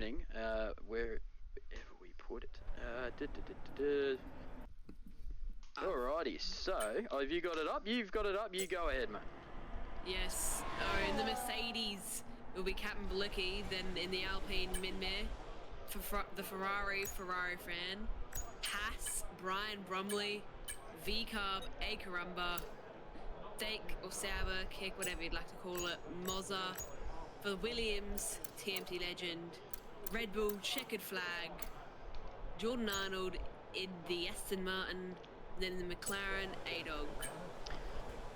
morning, wherever we put it. Alrighty, so, have you got it up? You've got it up, you go ahead, mate. Yes, in the Mercedes, it will be Captain Blicky, then in the Alpine, Minmay, for the Ferrari fan, Haas, Brian Bromley, V-Carb, A Caramba, Steak or Sour, Kick, whatever you'd like to call it, Mozza, for Williams, TMT Legend, Red Bull, Checkered Flag, Jordan Arnold in the Aston Martin, then in the McLaren, A-Dog.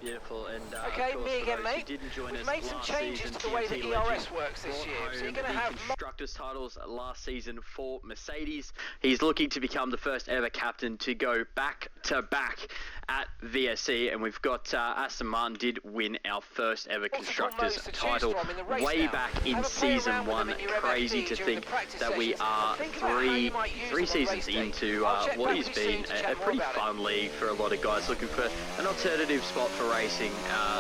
Beautiful, and okay, of course, me again, for those mate. who didn't join We've us made some last changes season, to the way the TMT DRS works this year. So you're going to have constructors titles last season for Mercedes. He's looking to become the first ever captain to go back to back at VSC, and we've got Aston Martin did win our first ever constructors title way back in season 1. Crazy to think that we are three seasons into what has been a pretty fun league for a lot of guys looking for an alternative spot for racing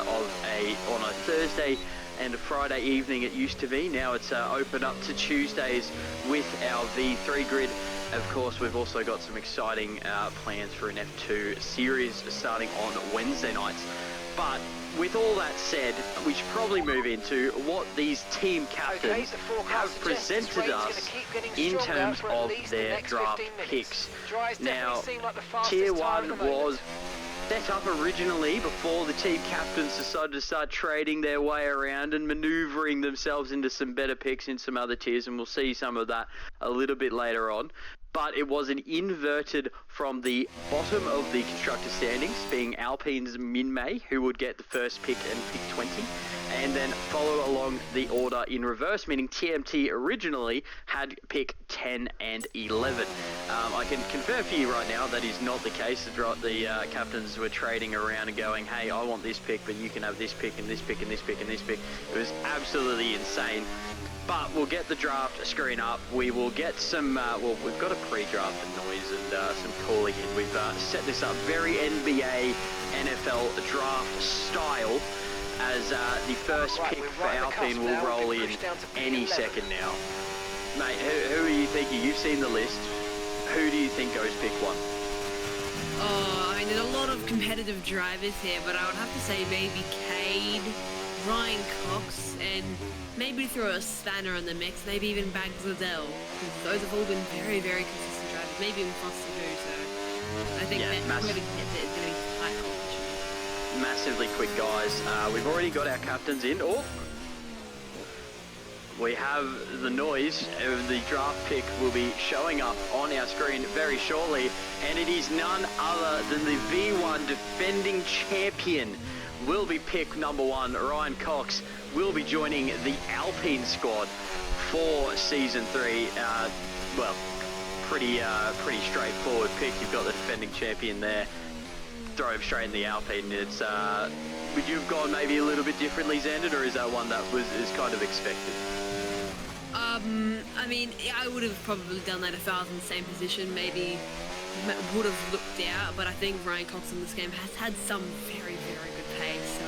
on a Thursday and a Friday evening. It used to be. Now it's open up to Tuesdays with our V3 grid. Of course, we've also got some exciting plans for an F2 series starting on Wednesday nights. But with all that said, we should probably move into what these team captains have presented us in terms of their draft picks. Now, Tier 1 was set up originally before the team captains decided to start trading their way around and manoeuvring themselves into some better picks in some other tiers, and we'll see some of that a little bit later on. But it was an inverted from the bottom of the constructor standings, being Alpine's Minmay, who would get the first pick and pick 20, and then follow along the order in reverse, meaning TMT originally had pick 10 and 11. I can confirm for you right now that is not the case. The captains were trading around and going, hey, I want this pick, but you can have this pick and this pick and this pick and this pick. It was absolutely insane. But we'll get the draft screen up. We will get some, well, we've got a pre-draft noise and some calling in. We've set this up very NBA, NFL draft style, as the first pick for Alpine will roll in any second now. Mate, who are you thinking? You've seen the list. Who do you think goes pick 1? Oh, I mean, there's a lot of competitive drivers here, but I would have to say maybe Cade, Ryan Cox, and maybe throw a Spanner in the mix, maybe even Bags Liddell, because those have all been very, very consistent drivers, maybe even Foster too, so I think that whoever gets it is going to be tight competition. Massively quick, guys. We've already got our captains in. Oh! We have the noise of the draft pick will be showing up on our screen very shortly, and it is none other than the V1 defending champion will be pick number 1. Ryan Cox will be joining the Alpine squad for season 3. Well, pretty straightforward pick. You've got the defending champion there. Drove straight in the Alpine. It's would you have gone maybe a little bit differently, Xander, or is that one that is kind of expected? I mean, I would have probably done that if I was in the same position. Maybe would have looked out, but I think Ryan Cox in this game has had some very, very good pace, so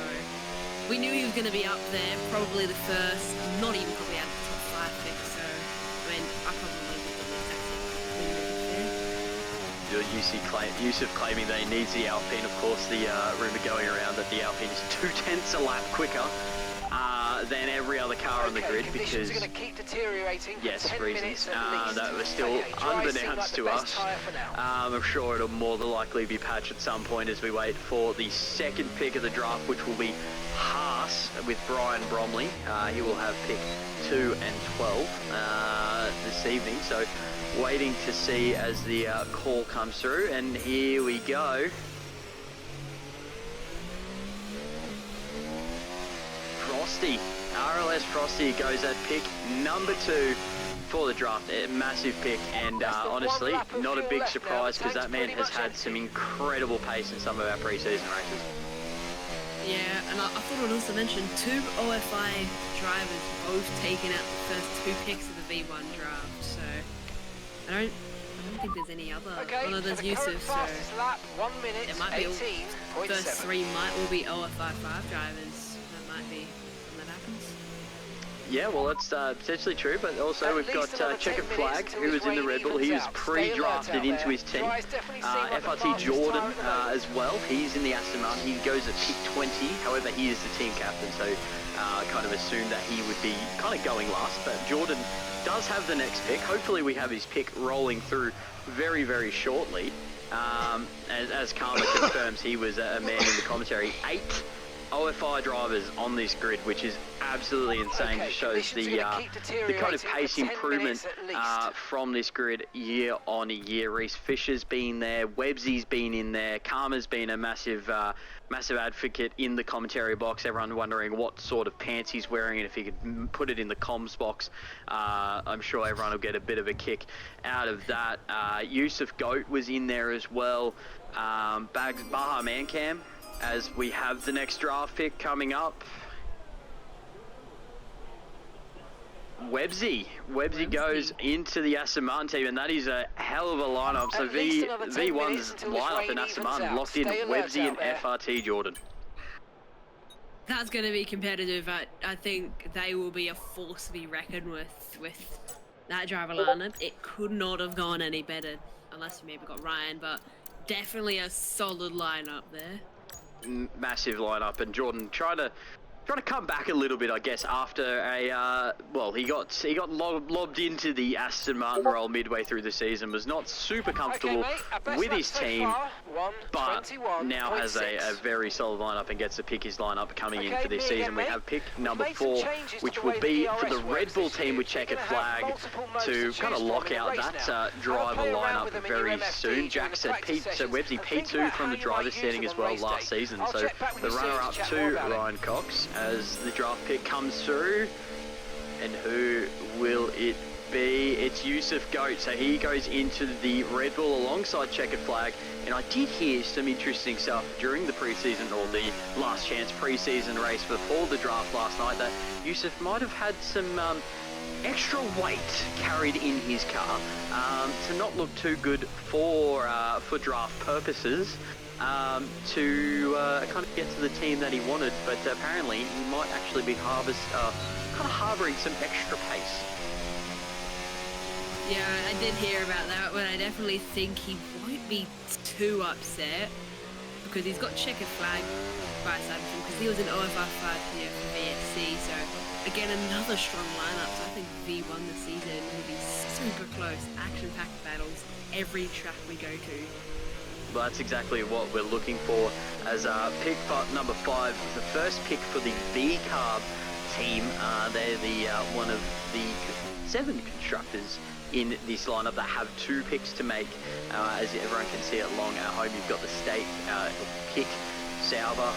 we knew he was going to be up there, probably the first, not even probably out of the top 5 picks, so I mean, I probably would have done the exact same. Yusuf claiming that he needs the Alpine. Of course, the rumour going around that the Alpine is 0.2 a lap quicker than every other car on the grid, because are going to keep deteriorating yes, reasons that were still unbeknownst to us. I'm sure it'll more than likely be patched at some point as we wait for the second pick of the draft, which will be Haas with Brian Bromley. He will have pick 2 and 12 this evening, so waiting to see as the call comes through, and here we go. Frosty, RLS Frosty goes at pick number 2 for the draft. A massive pick, and honestly, not a big surprise, because that man has had some incredible pace in some of our pre-season races. Yeah, and I thought I'd also mention 2 OFI drivers both taken out the first 2 picks of the V1 draft, so I don't think there's any other. Okay, although there's Yusuf, so lap, 1 minute, it might be first 3 might all be OFI 5 drivers. That might be something that happens. Yeah, well, that's potentially true, but also At we've got least another Checkered 10 minutes Flag, until who this was in the rain Red Bull. evens He was out. Stay alert pre-drafted out into there. his team. Dries definitely seem like the FRT fastest Jordan tyre at the moment. as well. He's in the Aston Martin. He goes at pick 20. However, he is the team captain, so kind of assumed that he would be kind of going last. But Jordan does have the next pick. Hopefully, we have his pick rolling through very, very shortly. As Karma confirms, he was a man in the commentary. 8 OFI drivers on this grid, which is absolutely insane. Okay, Just shows the kind of pace for 10 improvement minutes at least. from this grid year on year. Reese Fisher's been there, Webbsy's been in there, Karma's been a massive advocate in the commentary box. Everyone wondering what sort of pants he's wearing, and if he could put it in the comms box, I'm sure everyone will get a bit of a kick out of that. Yusuf Goat was in there as well. Baha Mancam, as we have the next draft pick coming up. Webbsy goes into the Aston Martin team, and that is a hell of a lineup. So V1's lineup in Aston Martin locked in Webbsy and FRT Jordan. That's going to be competitive. I think they will be a force to be reckoned with that driver lineup. It could not have gone any better, unless you maybe got Ryan, but definitely a solid lineup there. Massive lineup, and Jordan trying to come back a little bit, I guess, after a well, he got lobbed into the Aston Martin role midway through the season. Was not super comfortable with his team, but now has a very solid lineup and gets to pick his lineup coming in for this season. We have pick number 4, which will be for the Red Bull team with Checkered Flag to kind of lock out that driver lineup very soon. Jack said Webbsy P2 from the driver's standing as well last season, so the runner-up to Ryan Cox as the draft pick comes through. And who will it be? It's Yusuf Goat, so he goes into the Red Bull alongside Checkered Flag. And I did hear some interesting stuff during the preseason, or the last chance preseason race before the draft last night, that Yusuf might have had some extra weight carried in his car to not look too good for draft purposes. To kind of get to the team that he wanted, but apparently he might actually be kind of harbouring some extra pace. Yeah, I did hear about that, but I definitely think he won't be too upset because he's got Checkered Flag by side of him, because he was an OFR 5 here for VSC, so again another strong lineup. So I think V1 this season will be super close, action-packed battles every track we go to. Well, that's exactly what we're looking for as pick number 5, the first pick for the V-Carb team. They're the one of the 7 constructors in this lineup that have 2 picks to make. As everyone can see it along at home, you've got the State Kick Sauber,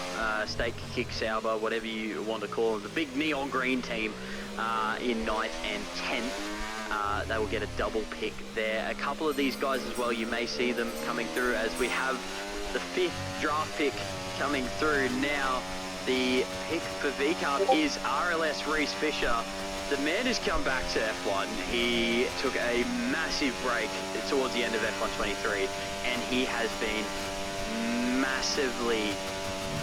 State Kick Sauber, whatever you want to call them, the big neon green team in 9th and 10th. They will get a double pick there. A couple of these guys as well, you may see them coming through as we have the 5th draft pick coming through now. The pick for VCARB is RLS Reese Fisher. The man has come back to F1. He took a massive break towards the end of F1 23, and he has been massively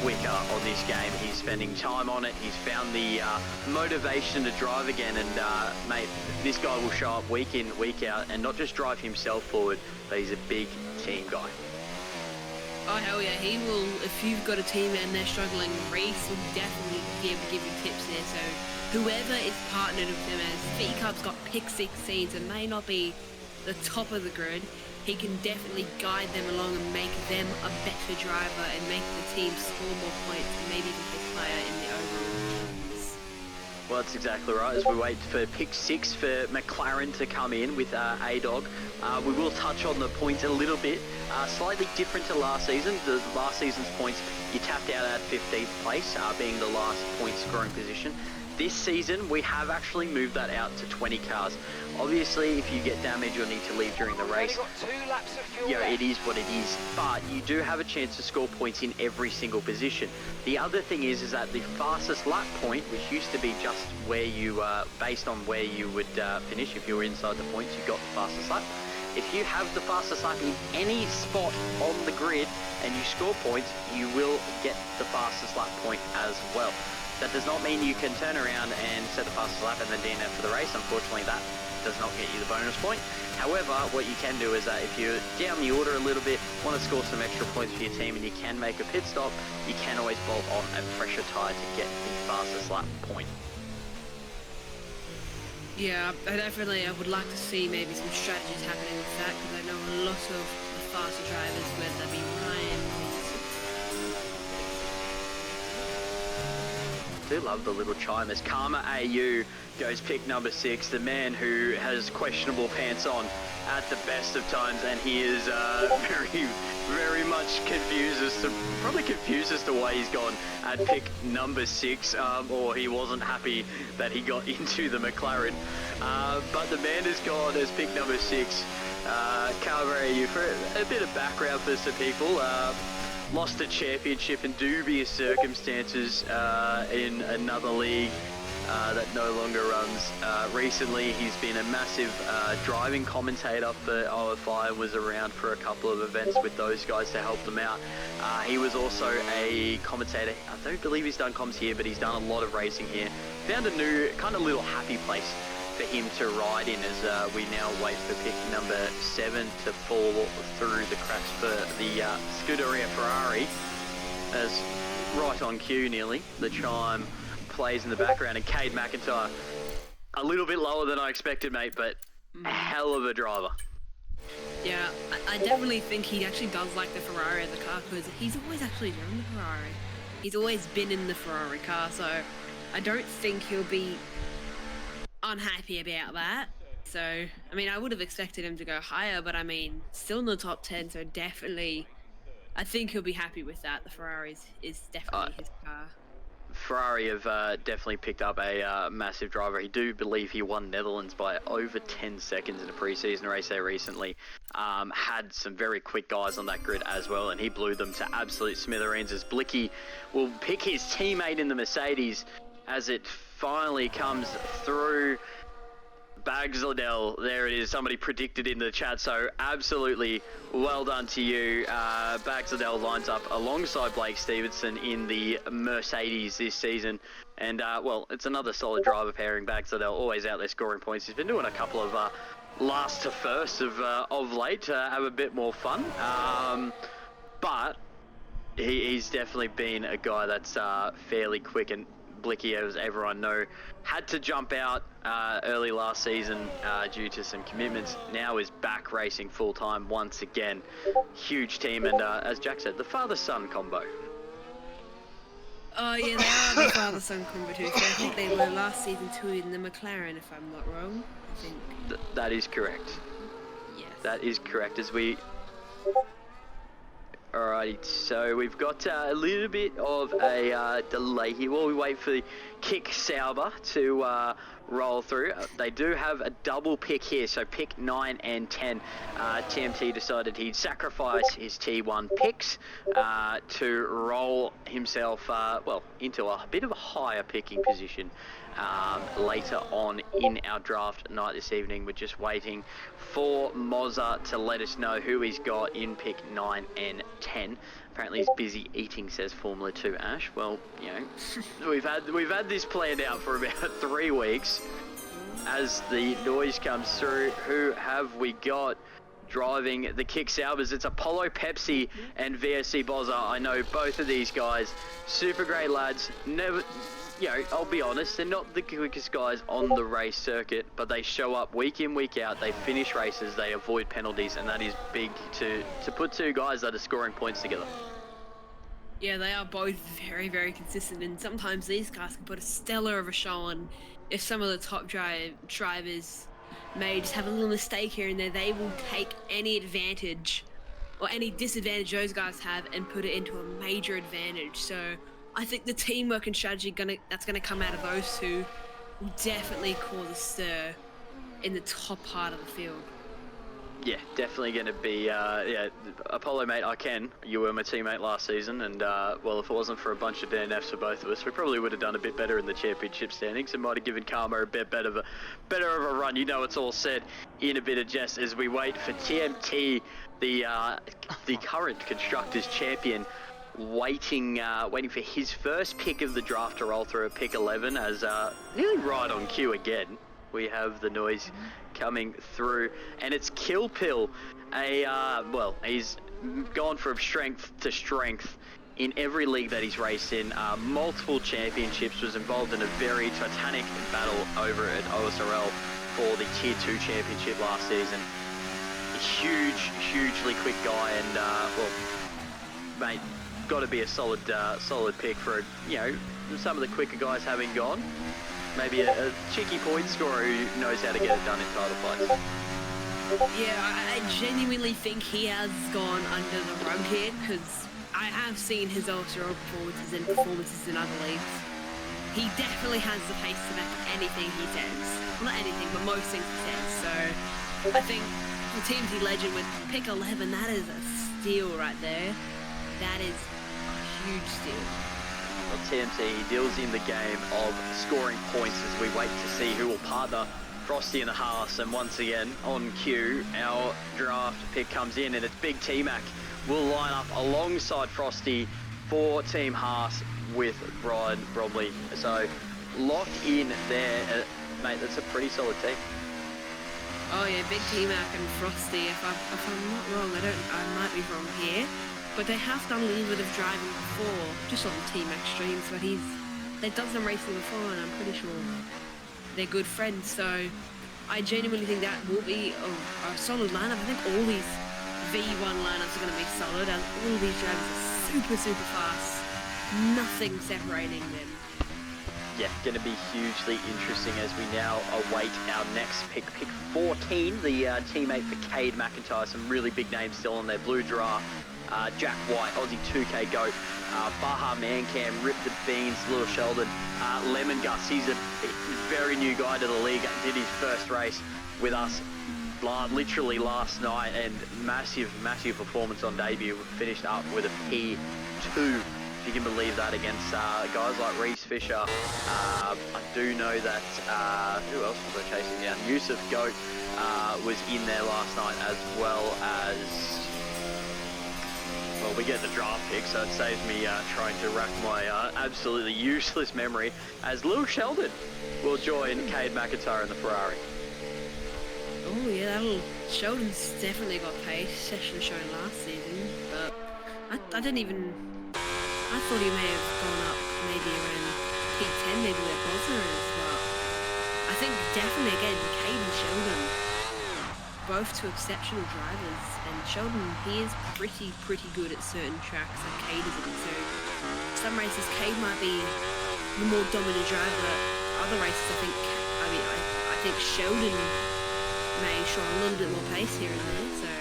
quicker on this game. He's spending time on it. He's found the motivation to drive again, and mate, this guy will show up week in, week out, and not just drive himself forward, but he's a big team guy. Oh hell yeah, he will. If you've got a team and they're struggling, Reese will definitely be able to give you tips there. So whoever is partnered with him, as VCARB's got pick 16s and may not be the top of the grid, he can definitely guide them along and make them a better driver and make the team score more points and maybe even hit higher in the overall points. Well, that's exactly right. As we wait for pick 6 for McLaren to come in with A-Dog, we will touch on the points a little bit. Slightly different to last season. The last season's points, you tapped out at 15th place, being the last point scoring position. This season, we have actually moved that out to 20 cars. Obviously, if you get damaged or need to leave during the race, it is what it is. But you do have a chance to score points in every single position. The other thing is that the fastest lap point, which used to be just where you, based on where you would finish, if you were inside the points, you got the fastest lap. If you have the fastest lap in any spot on the grid and you score points, you will get the fastest lap point as well. That does not mean you can turn around and set the fastest lap and then DNF for the race. Unfortunately, that does not get you the bonus point. However, what you can do is if you're down the order a little bit, want to score some extra points for your team and you can make a pit stop, you can always bolt on a fresher tyre to get the fastest lap point. Yeah, I would like to see maybe some strategies happening with that, because I know a lot of the faster drivers, whether that be Ryan. I do love the little chime as Karma AU goes pick number 6, the man who has questionable pants on at the best of times, and he is very much confused as to why he's gone at pick number 6, or he wasn't happy that he got into the McLaren. But the man has gone as pick number 6. Karma AU, for a bit of background for some people, lost a championship in dubious circumstances in another league that no longer runs. Recently, he's been a massive driving commentator for OFI and was around for a couple of events with those guys to help them out. He was also a commentator. I don't believe he's done comms here, but he's done a lot of racing here. Found a new kind of little happy place for him to ride in as we now wait for pick number 7 to fall through the cracks for the Scuderia Ferrari. As right on cue nearly, the chime plays in the background, and Cade McIntyre, a little bit lower than I expected, mate, but a hell of a driver. Yeah, I definitely think he actually does like the Ferrari as a car, because he's always actually driven the Ferrari. He's always been in the Ferrari car, so I don't think he'll be unhappy about that. So, I mean, I would have expected him to go higher, but I mean, still in the top 10, so definitely, I think he'll be happy with that. The Ferrari is definitely his car. Ferrari have definitely picked up a massive driver. I do believe he won Netherlands by over 10 seconds in a pre-season race there recently. Had some very quick guys on that grid as well, and he blew them to absolute smithereens as Blicky will pick his teammate in the Mercedes as it finally comes through. Bags Liddell, there it is. Somebody predicted in the chat, so absolutely well done to you. Bags Liddell lines up alongside Blake Stevenson in the Mercedes this season, and well, it's another solid driver pairing. Bags Liddell always out there scoring points. He's been doing a couple of last to first of late to have a bit more fun, but he's definitely been a guy that's fairly quick, and Blicky, as everyone know, had to jump out early last season due to some commitments. Now is back racing full time once again. Huge team, and as Jack said, the father-son combo. Oh yeah, they are the father-son combo too. So I think they were last season too in the McLaren, if I'm not wrong. I think. That is correct. Yes. That is correct. As we. Alrighty, so we've got a little bit of a delay here while we wait for the Kick Sauber to roll through. They do have a double pick here, so pick 9 and 10. TMT decided he'd sacrifice his T1 picks to roll himself, well, into a bit of a higher picking position later on in our draft night this evening. We're just waiting for Mozza to let us know who he's got in pick 9 and 10. Apparently he's busy eating, says Formula 2 Ash. Well, you know, we've had this planned out for about 3 weeks. As the noise comes through, who have we got driving the Kick Saubers? It's Apollo Pepsi and VSC Bozza. I know both of these guys, super great lads. Never, you know, I'll be honest, they're not the quickest guys on the race circuit, but they show up week in, week out. They finish races, they avoid penalties, and that is big to put 2 guys that are scoring points together. Yeah, they are both very, very consistent, and sometimes these guys can put a stellar of a show on. If some of the top drivers may just have a little mistake here and there, they will take any advantage or any disadvantage those guys have and put it into a major advantage. So I think the teamwork and strategy that's gonna come out of those two will definitely cause a stir in the top part of the field. Yeah, definitely going to be, yeah, Apollo, mate, you were my teammate last season, and, well, if it wasn't for a bunch of DNFs for both of us, we probably would have done a bit better in the championship standings and might have given Karma a bit better of a run. You know, it's all said in a bit of jest as we wait for TMT, the current Constructors Champion, waiting for his first pick of the draft to roll through at pick 11 as nearly right on cue again. We have the noise coming through, and it's Kill Pill. He's gone from strength to strength in every league that he's raced in. Multiple championships, was involved in a very titanic battle over at OSRL for the Tier 2 championship last season. A hugely quick guy, and mate, got to be a solid pick for, some of the quicker guys having gone. Maybe a cheeky point scorer who knows how to get it done in title fights. Yeah, I genuinely think he has gone under the rug here, because I have seen his OSRL performances in other leagues. He definitely has the pace to back anything he says. Well, not anything, but most things he says. So I think for TMT Legend with pick 11, that is a steal right there. That is a huge steal. Well, TMT deals in the game of scoring points as we wait to see who will partner Frosty and the Haas. And once again, on cue, our draft pick comes in, and it's Big T-Mac will line up alongside Frosty for Team Haas with Brian Bromley. So locked in there, mate. That's a pretty solid team. Oh yeah, Big T-Mac and Frosty. If I'm not wrong, I might be wrong here, but they have done a little bit of driving before, just on the T-Mac streams. But they've done some racing before, and I'm pretty sure they're good friends. So I genuinely think that will be a solid lineup. I think all these V1 lineups are going to be solid, and all these drivers are super fast. Nothing separating them. Yeah, going to be hugely interesting as we now await our next pick. Pick 14, the teammate for Cade McIntyre. Some really big names still on there. Blue Giraffe, Jack White, Aussie 2K Goat, Baha Mancam, Rip the Beans, Little Sheldon, Lemon Gus. He's a very new guy to the league. Did his first race with us literally last night, and massive performance on debut. Finished up with a P2. You can believe that, against guys like Reese Fisher. I do know that, who else was I chasing down? Yusuf Goat was in there last night, as well as, well, we get the draft pick, so it saves me trying to rack my absolutely useless memory, as Little Sheldon will join Cade McIntyre in the Ferrari. Oh yeah, Sheldon's definitely got pace, especially shown last season, but I didn't even... I thought he may have gone up maybe around P10, maybe where Bosner is, but I think definitely, again, Cade and Sheldon, both two exceptional drivers, and Sheldon, he is pretty good at certain tracks, like Cade isn't. So some races, Cade might be the more dominant driver, but other races, I think Sheldon may show a little bit more pace here and there, so...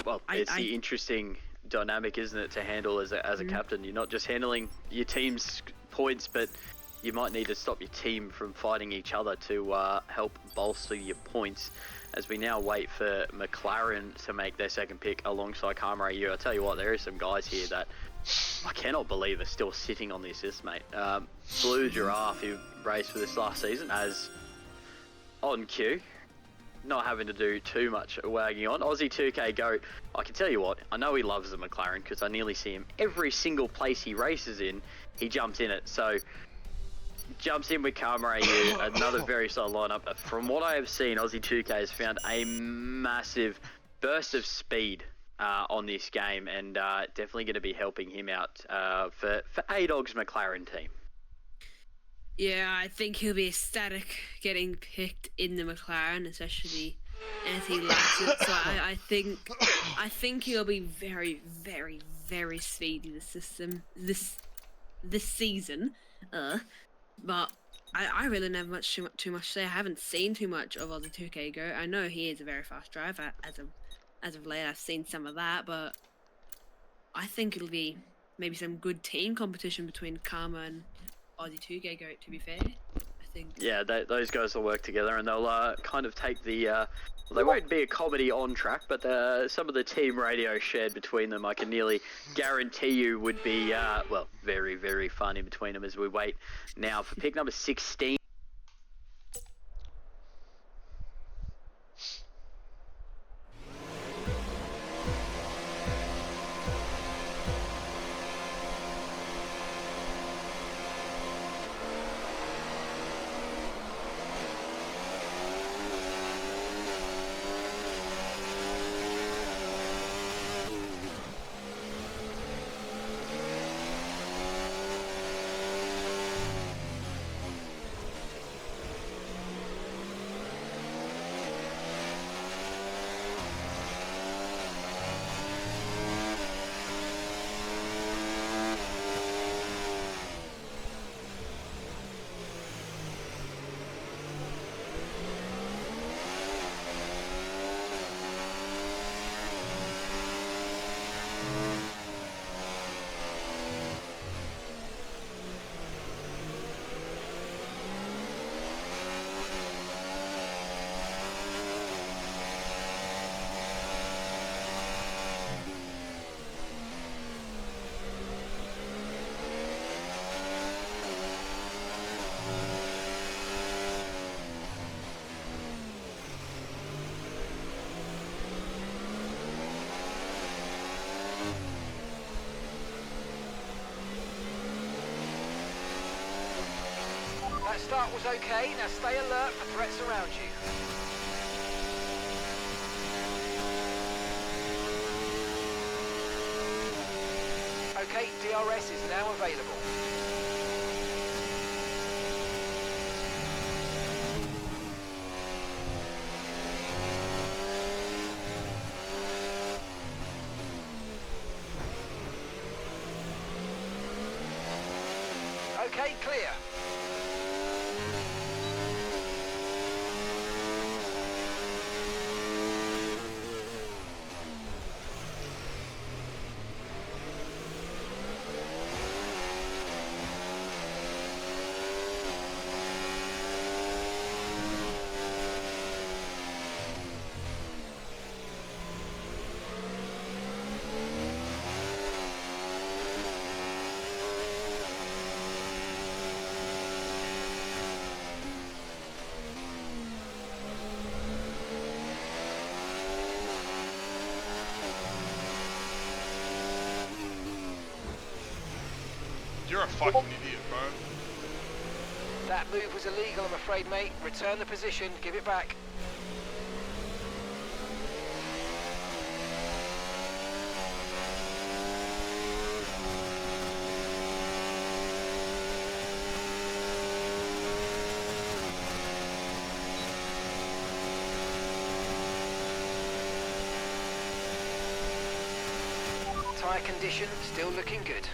Well, it's the interesting dynamic, isn't it, to handle as a captain. You're not just handling your team's points, but you might need to stop your team from fighting each other to help bolster your points. As we now wait for McLaren to make their second pick alongside Karma AU. I tell you what, there are some guys here that I cannot believe are still sitting on the assist, mate. Blue Giraffe, who raced for this last season, as on cue, not having to do too much wagging on. Aussie 2K Goat, I can tell you what, I know he loves the McLaren because I nearly see him every single place he races in, he jumps in it. So, jumps in with Karma AU, another very solid lineup. From what I have seen, Aussie 2K has found a massive burst of speed on this game, and definitely going to be helping him out for A-Dog's McLaren team. Yeah, I think he'll be ecstatic getting picked in the McLaren, especially as he likes it. So I think he'll be very speedy this season. But I really don't have too much to say. I haven't seen too much of Aussie 2K Go. I know he is a very fast driver as of late. I've seen some of that, but I think it'll be maybe some good team competition between Karma and Aussie 2K Goat, to be fair, I think. Yeah, those guys will work together, and they'll kind of take the... they won't be a comedy on track, but some of the team radio shared between them, I can nearly guarantee you would be, well, very fun in between them as we wait now for pick number 16. start was okay. Now stay alert for threats around you. Okay, DRS is now available. Okay, clear. You're a fucking idiot, bro. That move was illegal, I'm afraid, mate. Return the position, give it back. Tyre condition still looking good.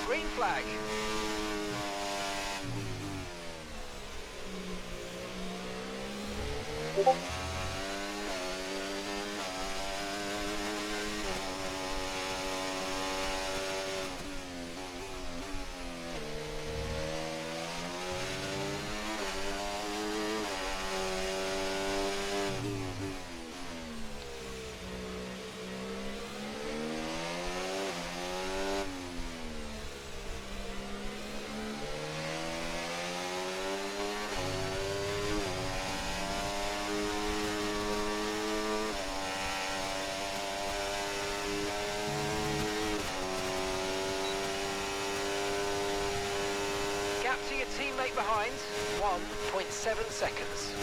Green flag. Gap to your teammate behind, 1.7 seconds.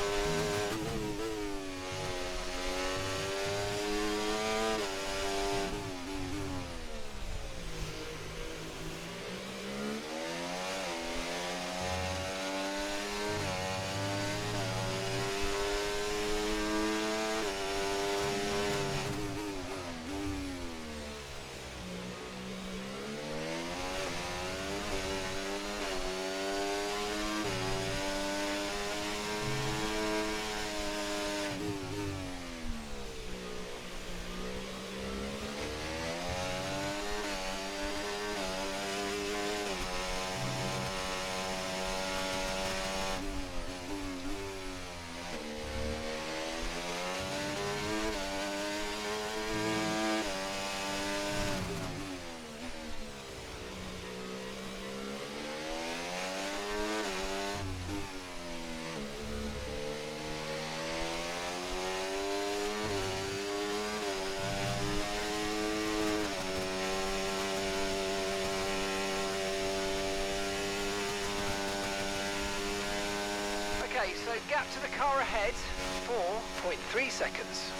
Okay, so gap to the car ahead, 4.3 seconds.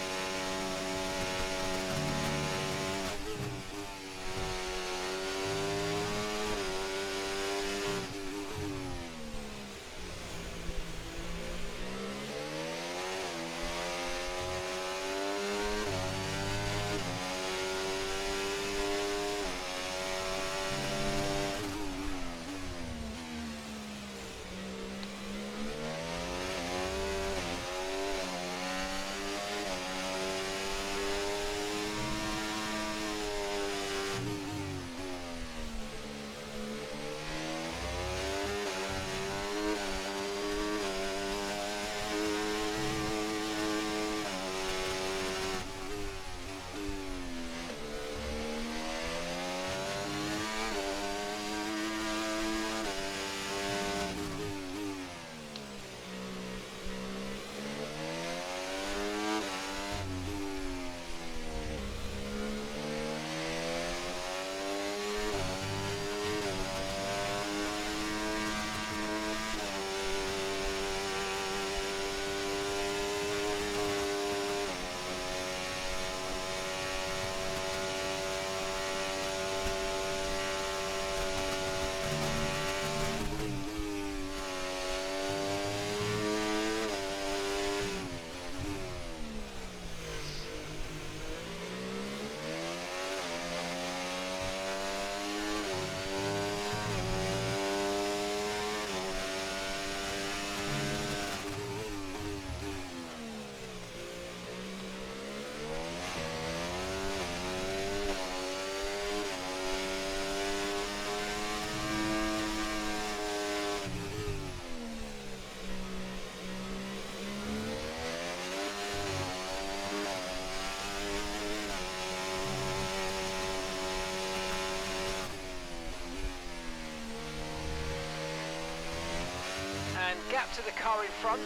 And gap to the car in front,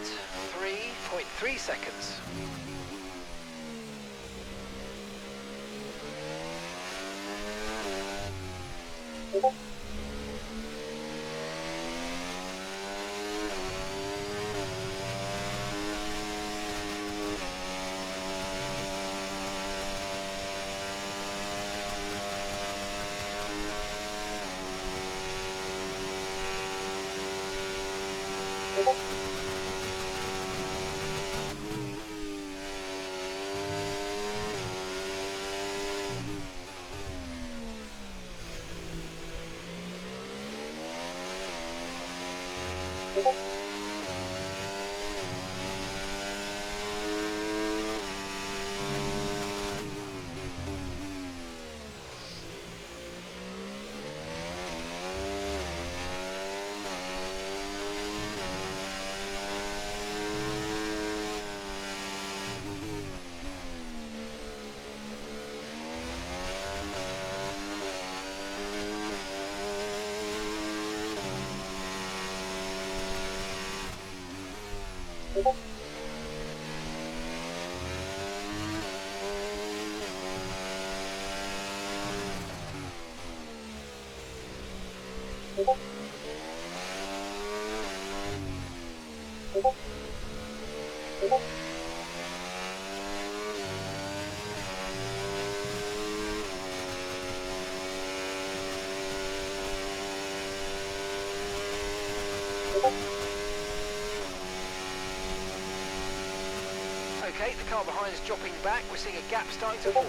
3.3 seconds. Okay, the car behind is dropping back. We're seeing a gap starting to form.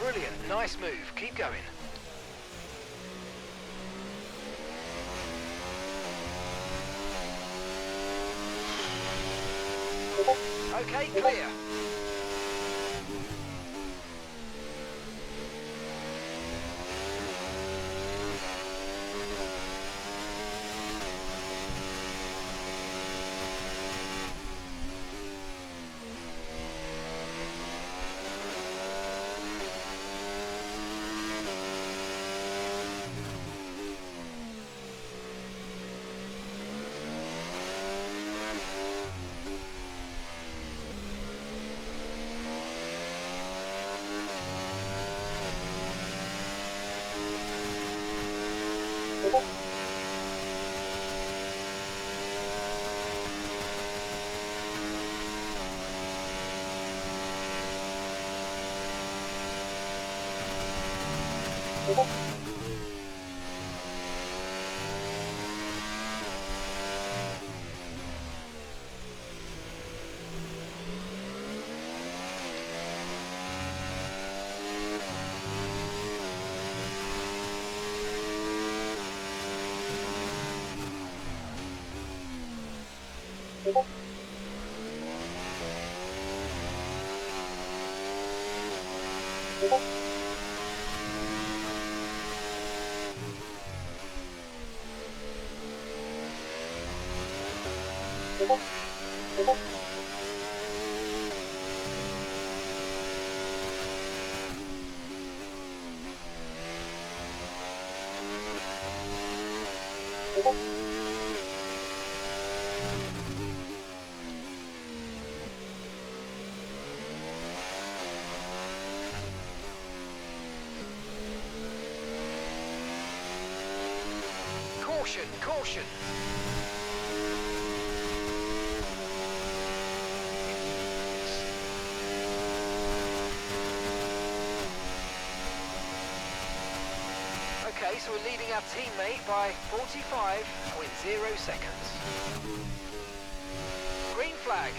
Brilliant, nice move, keep going. Okay, clear. Caution, caution. Okay, so we're leading our teammate by 45.0 seconds. Green flag.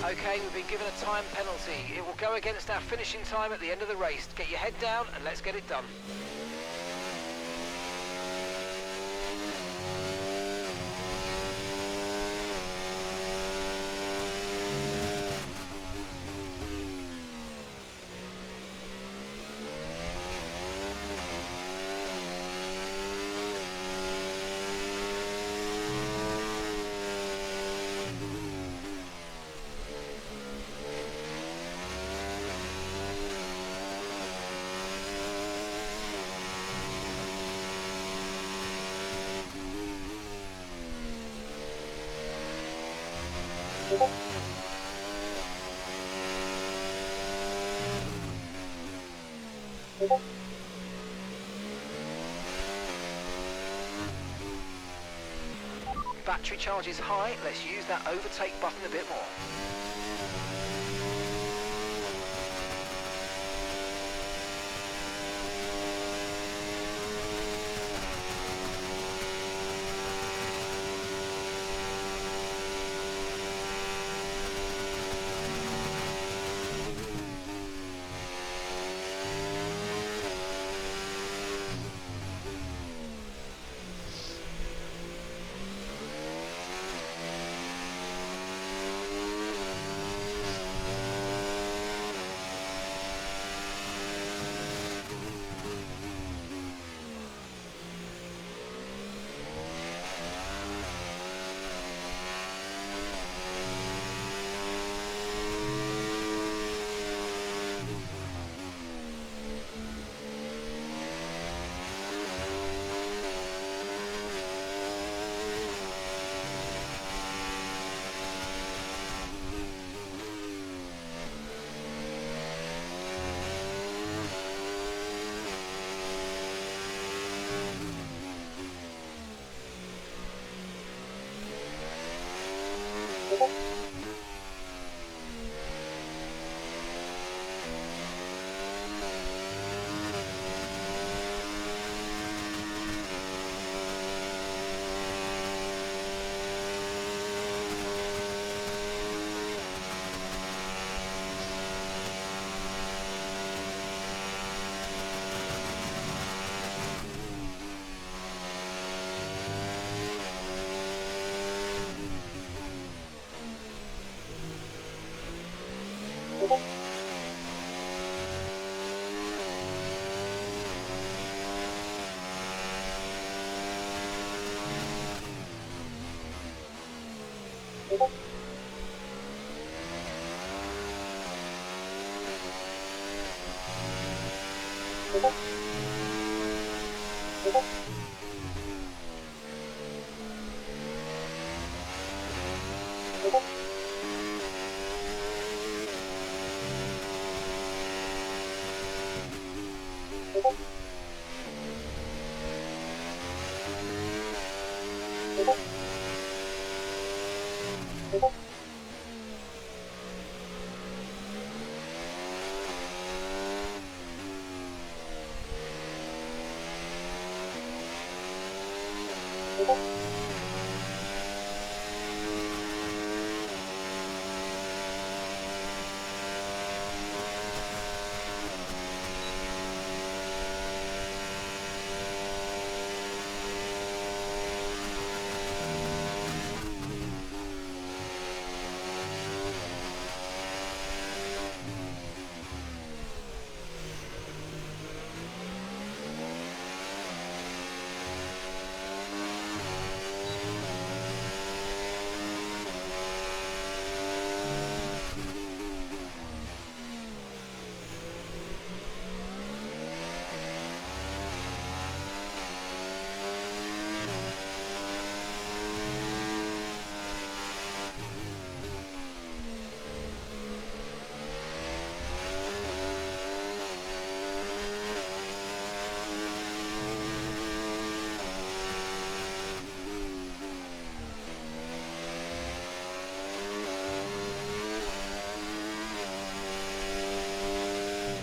Okay, we've been given a time penalty. It will go against our finishing time at the end of the race. Get your head down and let's get it done. Battery charge is high, let's use that overtake button a bit more.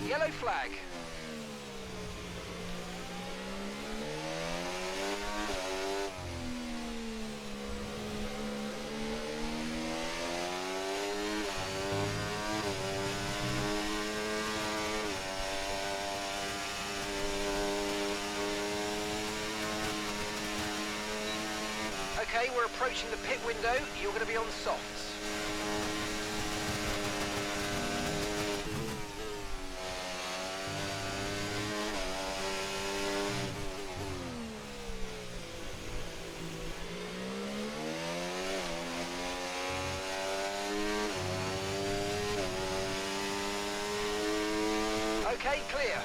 Yellow flag. Okay, we're approaching the pit window. You're going to be on softs. Okay, clear.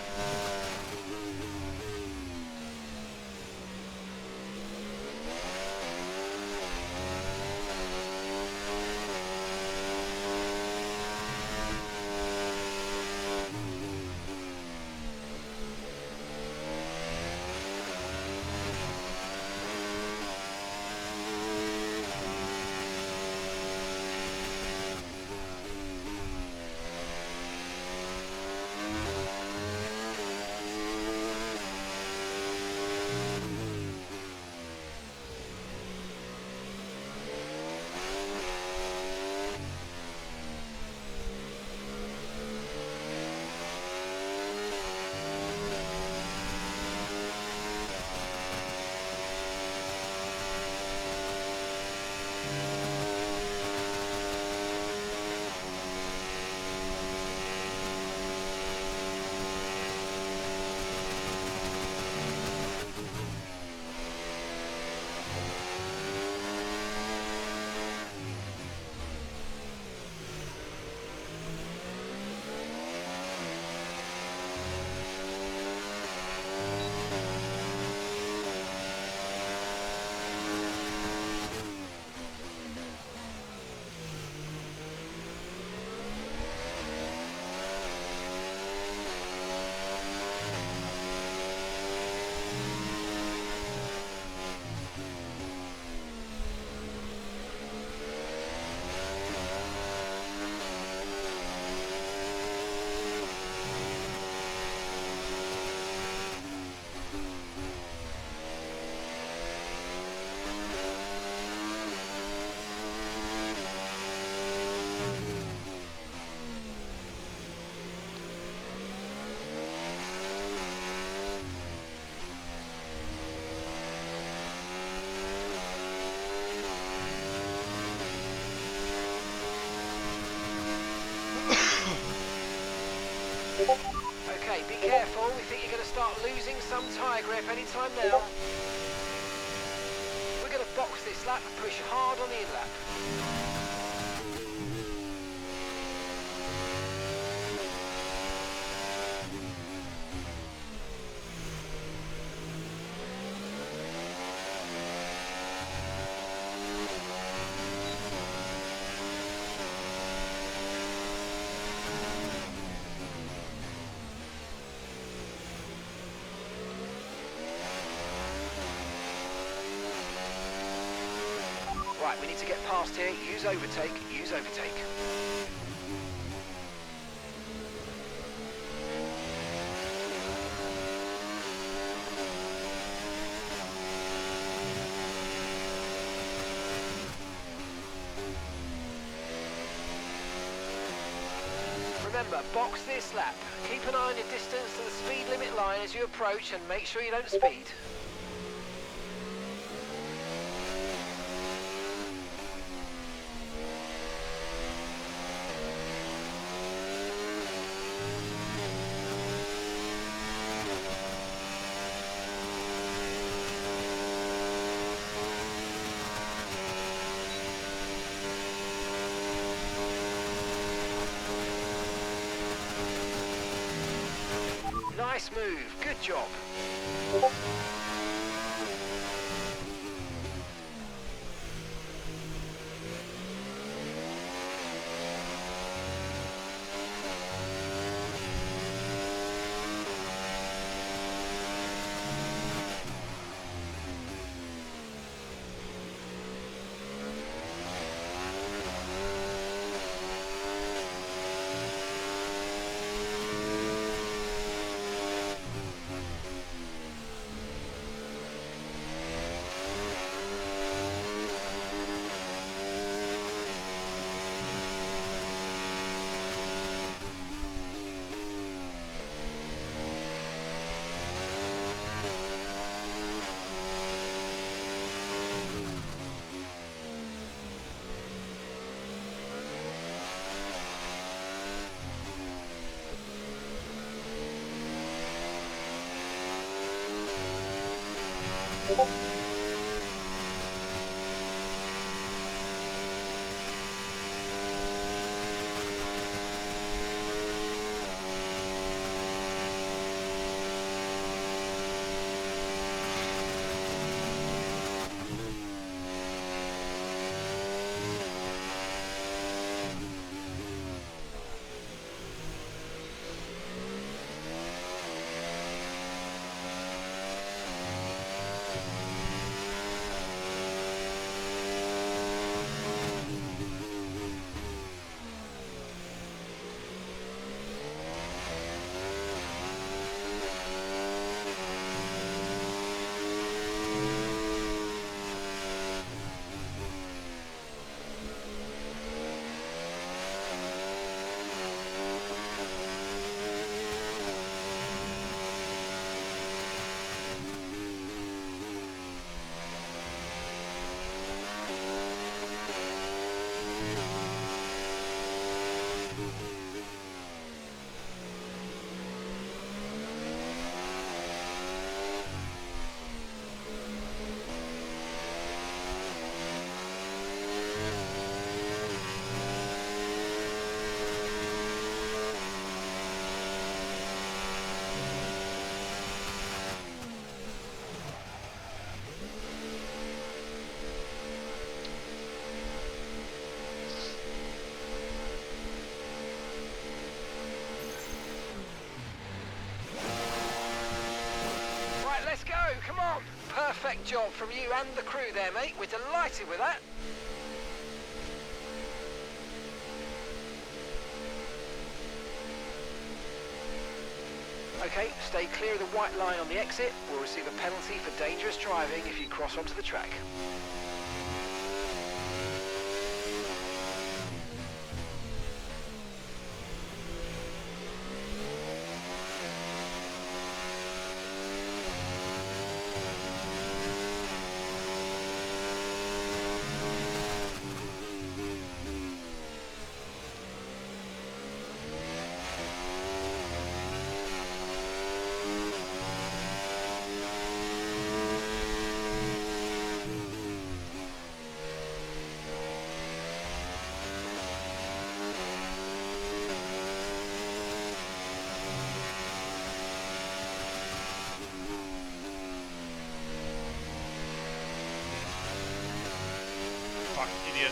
Okay, be careful. We think you're going to start losing some tyre grip anytime now. We're going to box this lap and push hard on the in-lap. Right, we need to get past here. Use overtake, use overtake. Remember, box this lap. Keep an eye on your distance to the speed limit line as you approach and make sure you don't speed. Nice move, good job. Let's go, come on. Perfect job from you and the crew there, mate. We're delighted with that. Okay, stay clear of the white line on the exit. We'll receive a penalty for dangerous driving if you cross onto the track. idiot.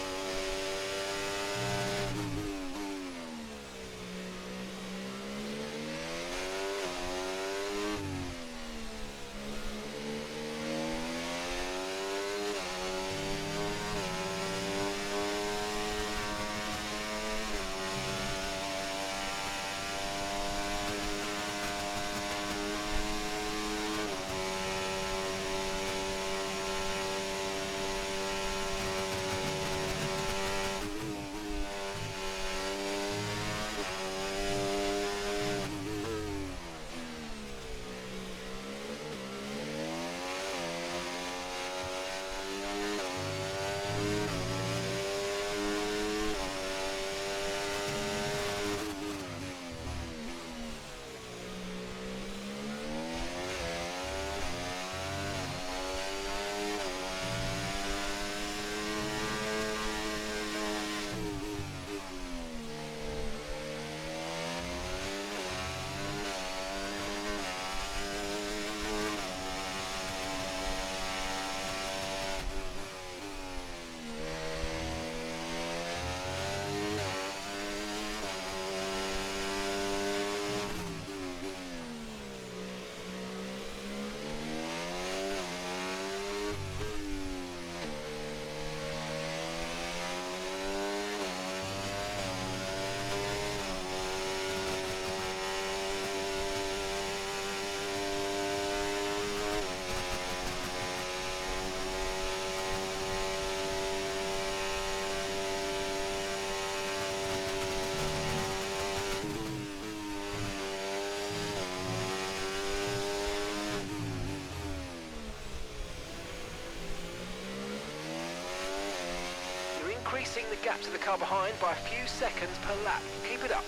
Increasing the gap to the car behind by a few seconds per lap. Keep it up.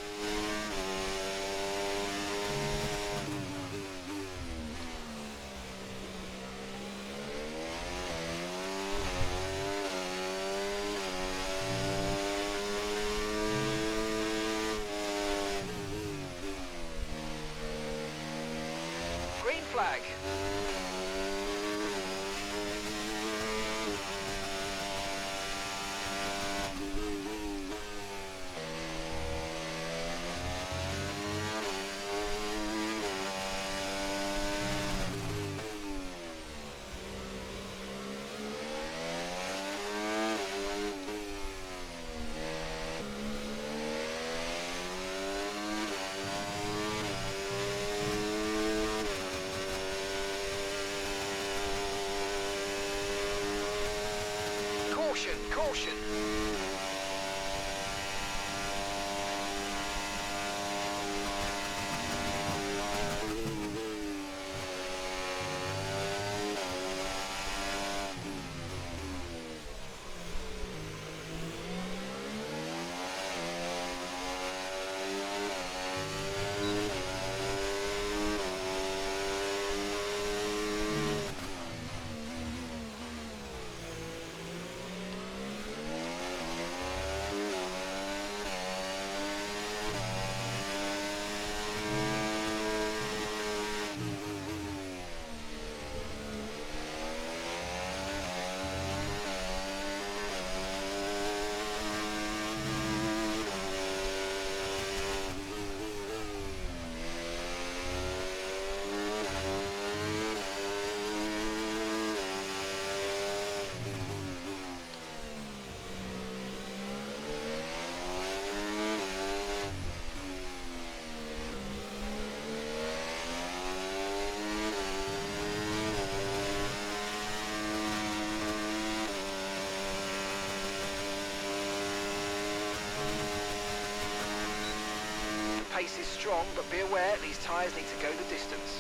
Green flag. Caution, caution. Pace is strong, but be aware these tyres need to go the distance.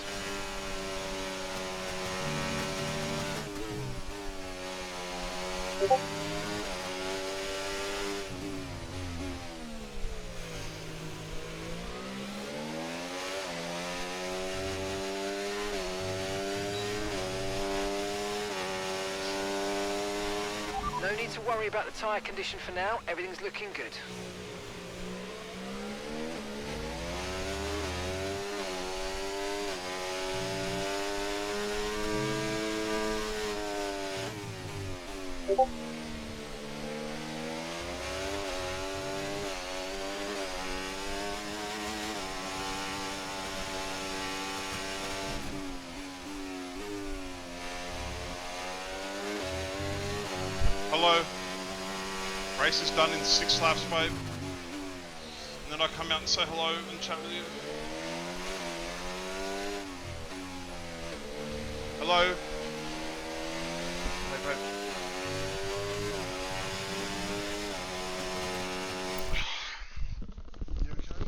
No need to worry about the tyre condition for now, everything's looking good. hello. Race is done in 6 laps, babe. And then I come out and say hello and chat with you. Hello. Hey, babe. You okay?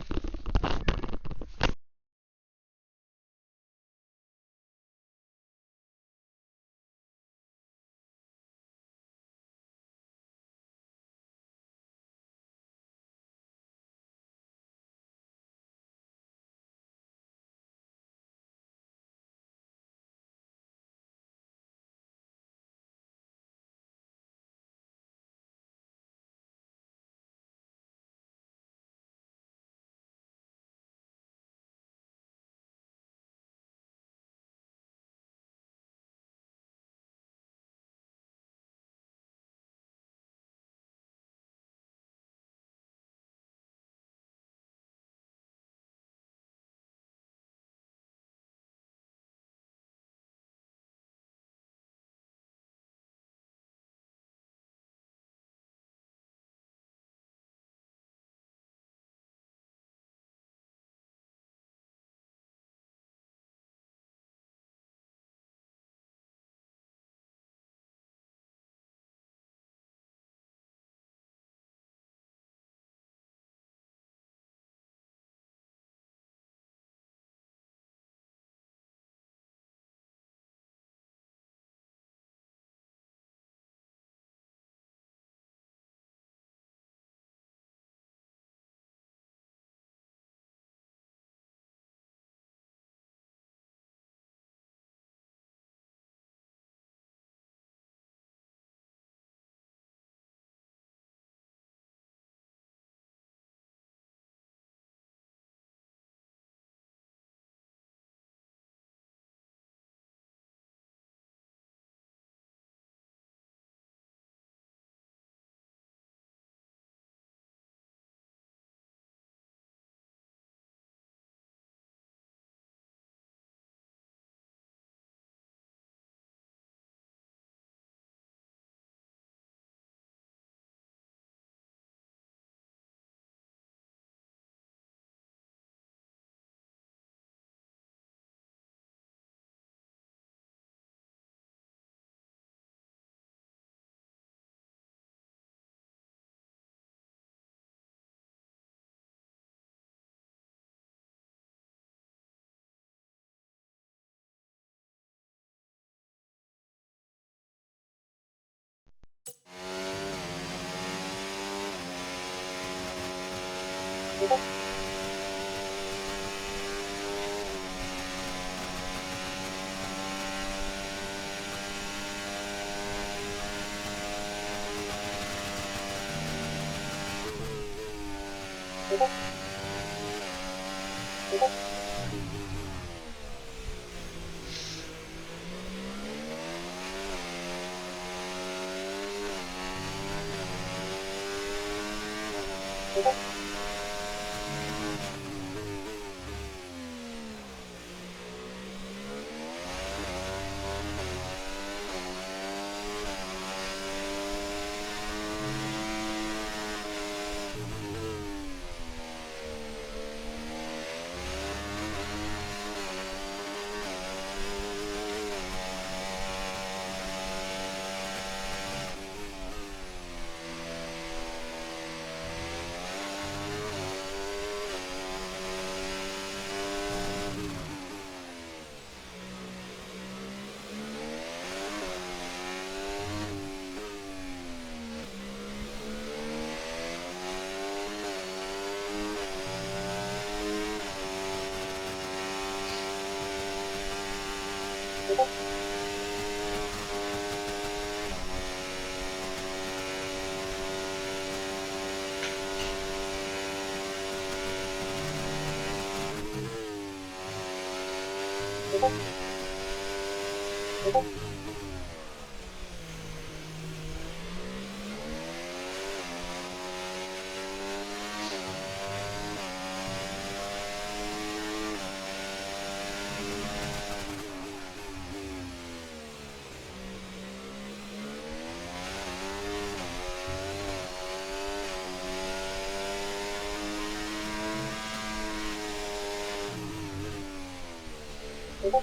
Okay,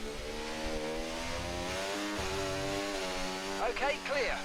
clear.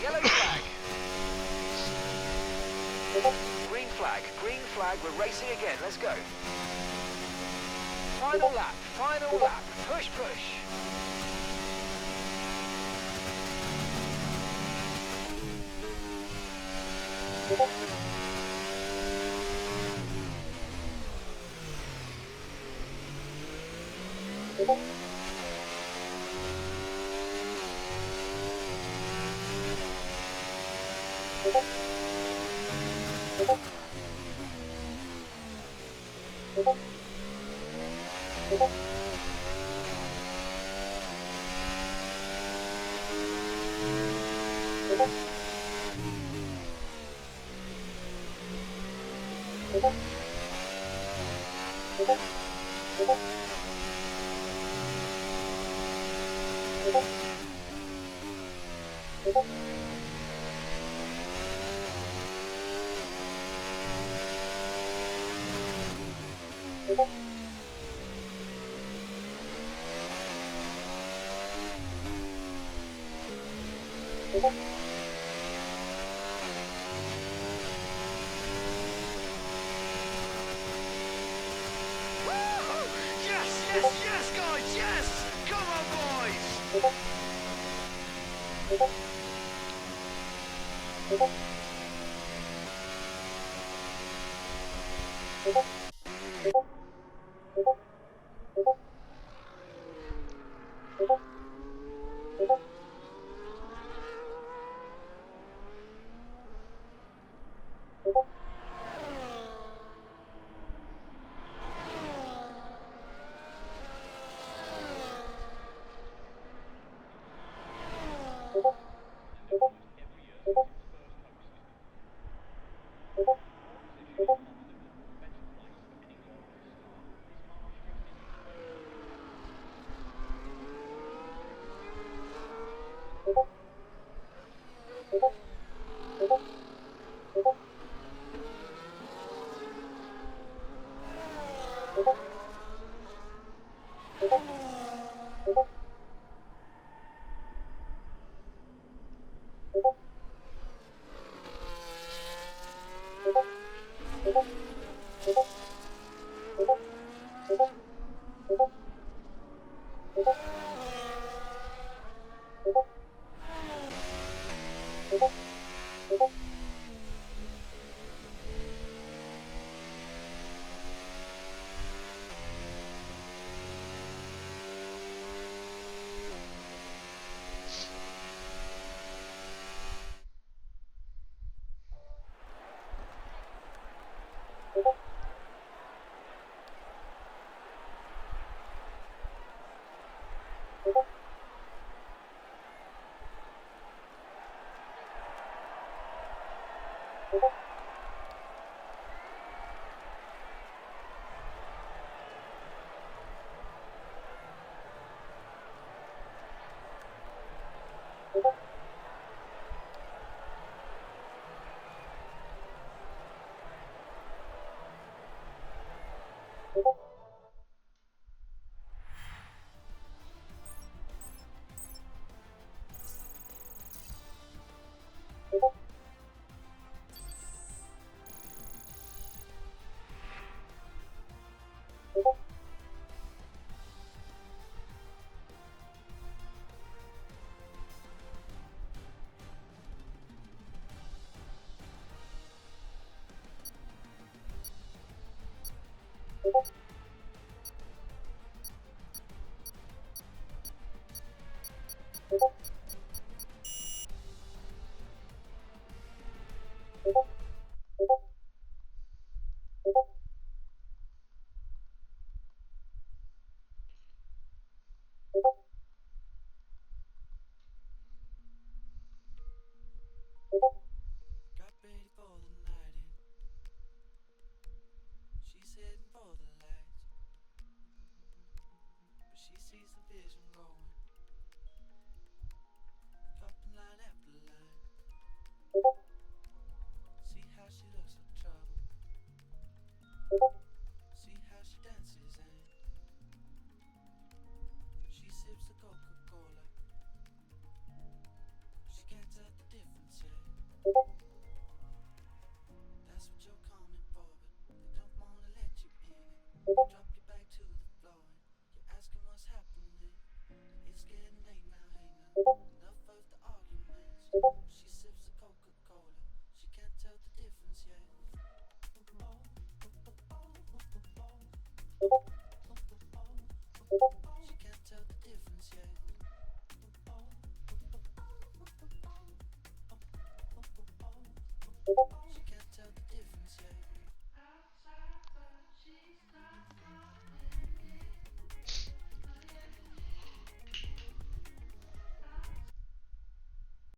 Yellow flag. Green flag. Green flag. We're racing again. Let's go. Final lap. Final lap. Push, push. Yes, guys, yes! Come on, boys! you